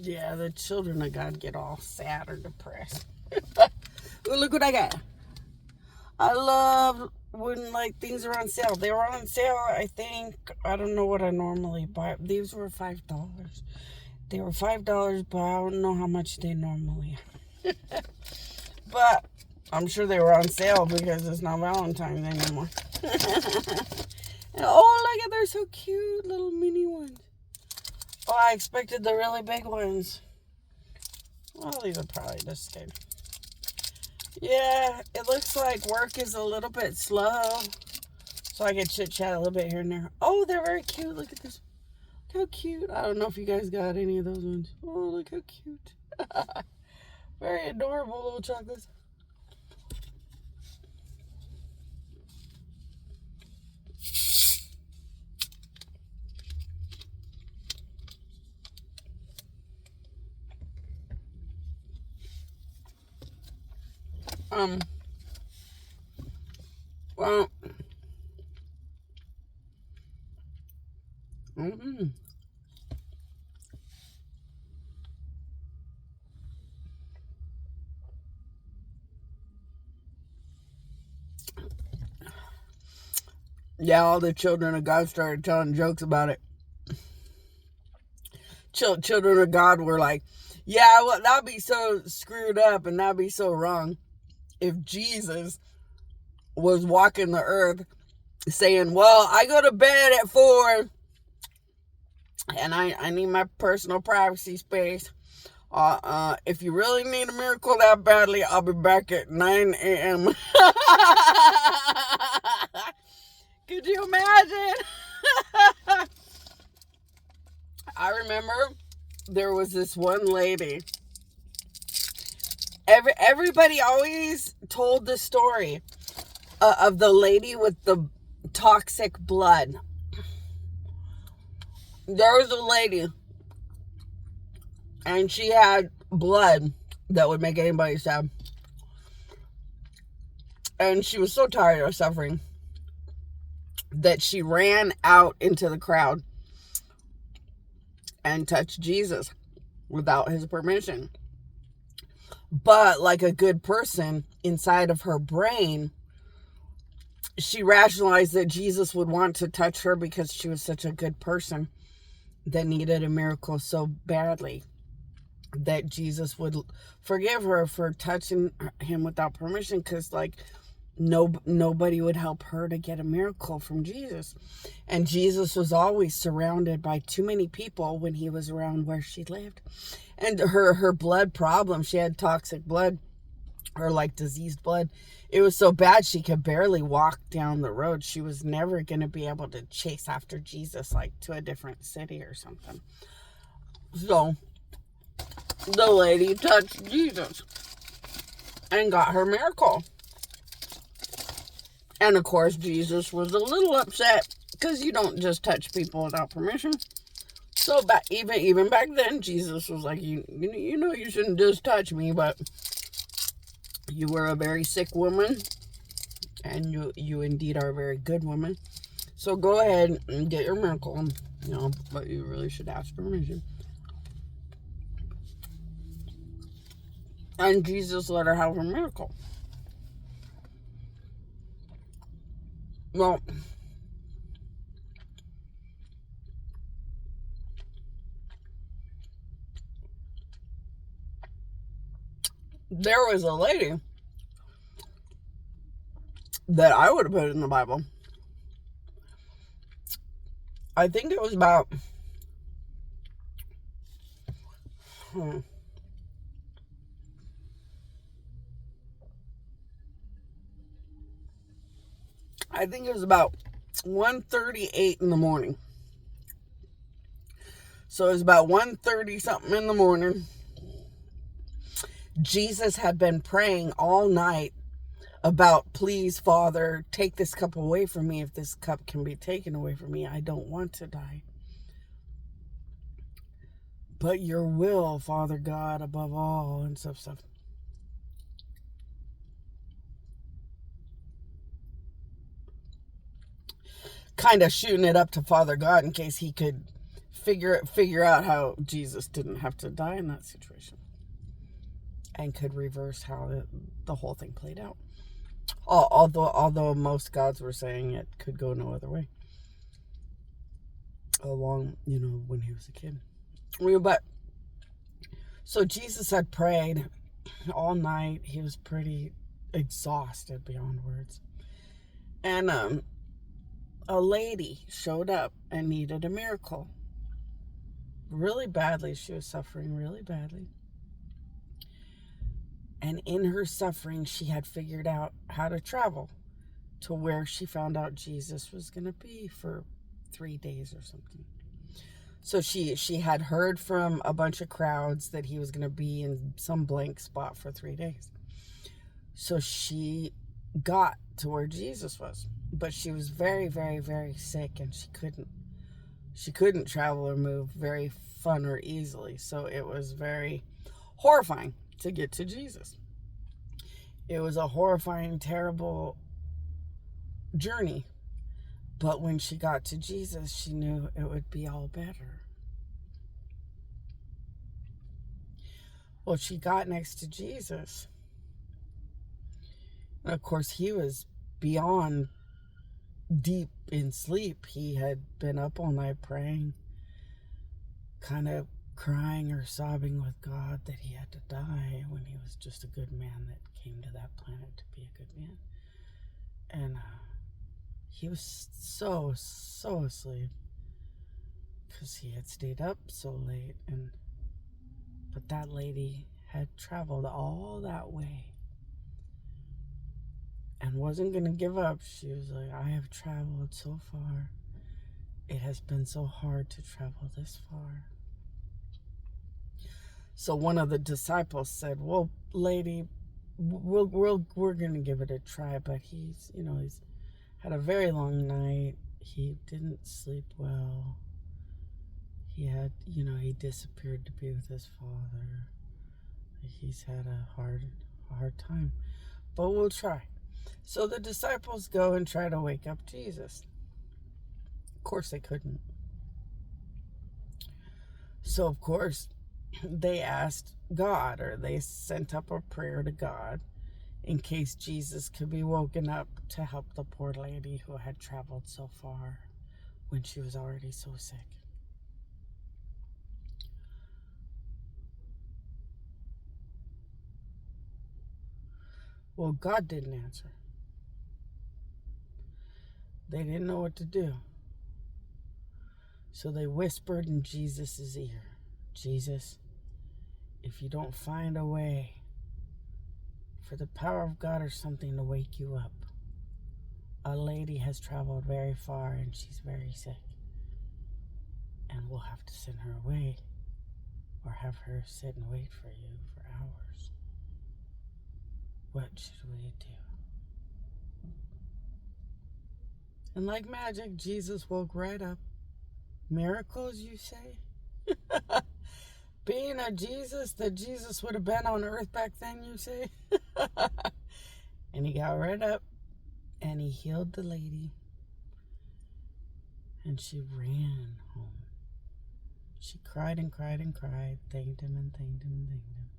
Yeah, the children of God get all sad or depressed. Ooh, look what I got. I love when like things are on sale. They were on sale, I think. I don't know what I normally buy. These were $5. They were $5, but I don't know how much they normally are. But I'm sure they were on sale because it's not Valentine's anymore. And, oh, look at, they're so cute, little mini ones. Oh, I expected the really big ones. Well, these are probably just good. Yeah, it looks like work is a little bit slow. So I can chit-chat a little bit here and there. Oh, they're very cute. Look at this. Look how cute. I don't know if you guys got any of those ones. Oh, look how cute. Very adorable little chocolates. Well, yeah, all the children of God started telling jokes about it. Children of God were like, yeah, well, that'd be so screwed up and that'd be so wrong if Jesus was walking the earth saying, well, I go to bed at 4 and I need my personal privacy space. If you really need a miracle that badly, I'll be back at 9 a.m. Could you imagine? I remember there was this one lady. Everybody always told the story of the lady with the toxic blood. There was a lady, and she had blood that would make anybody sad. And she was so tired of suffering that she ran out into the crowd and touched Jesus without his permission. But like a good person, inside of her brain, she rationalized that Jesus would want to touch her because she was such a good person that needed a miracle so badly that Jesus would forgive her for touching him without permission, because like nobody would help her to get a miracle from Jesus. And Jesus was always surrounded by too many people when he was around where she lived. And her blood problem, she had toxic blood, or like diseased blood. It was so bad she could barely walk down the road. She was never going to be able to chase after Jesus like to a different city or something. So the lady touched Jesus and got her miracle. And of course, Jesus was a little upset because you don't just touch people without permission. So even back then, Jesus was like, you know you shouldn't just touch me, but you were a very sick woman, and you indeed are a very good woman. So go ahead and get your miracle, but you really should ask permission. And Jesus let her have her miracle. Well, there was a lady that I would have put in the Bible. I think it was about I think it was about 1:38 in the morning. So it was about 1:30 something in the morning. Jesus had been praying all night about, please, Father, take this cup away from me. If this cup can be taken away from me, I don't want to die. But your will, Father God, above all, and stuff. Kind of shooting it up to Father God in case he could figure out how Jesus didn't have to die in that situation, and could reverse how the whole thing played out. Although most gods were saying it could go no other way. Along, when he was a kid. But so Jesus had prayed all night. He was pretty exhausted beyond words. And a lady showed up and needed a miracle. Really badly. She was suffering really badly. And in her suffering, she had figured out how to travel to where she found out Jesus was going to be for 3 days or something. So she had heard from a bunch of crowds that he was going to be in some blank spot for 3 days. So she got to where Jesus was. But she was very, very, very sick, and she couldn't travel or move very fun or easily. So it was very horrifying to get to Jesus. It was a horrifying, terrible journey. But when she got to Jesus, she knew it would be all better. Well, she got next to Jesus. And of course, he was beyond deep in sleep. He had been up all night praying, kind of crying or sobbing with God that he had to die when he was just a good man that came to that planet to be a good man. And he was so asleep because he had stayed up so late. But that lady had traveled all that way and wasn't going to give up. She was like, I have traveled so far. It has been so hard to travel this far. So one of the disciples said, well, lady, we're going to give it a try. But he's had a very long night. He didn't sleep well. He had, he disappeared to be with his father. He's had a hard time. But we'll try. So the disciples go and try to wake up Jesus. Of course they couldn't. So of course they asked God, or they sent up a prayer to God in case Jesus could be woken up to help the poor lady who had traveled so far when she was already so sick. Well, God didn't answer. They didn't know what to do. So they whispered in Jesus' ear, Jesus, if you don't find a way for the power of God or something to wake you up, a lady has traveled very far and she's very sick. And we'll have to send her away or have her sit and wait for you for hours. What should we do? And like magic, Jesus woke right up. Miracles, you say? Being a Jesus, that Jesus would have been on earth back then, you say? And he got right up and he healed the lady. And she ran home. She cried and cried and cried, thanked him and thanked him and thanked him.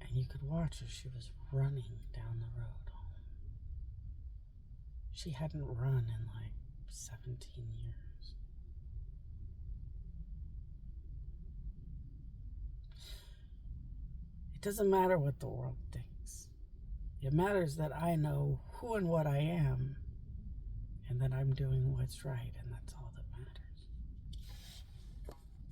And you could watch her. She was running down the road home. She hadn't run in like 17 years. It doesn't matter what the world thinks. It matters that I know who and what I am, and that I'm doing what's right, and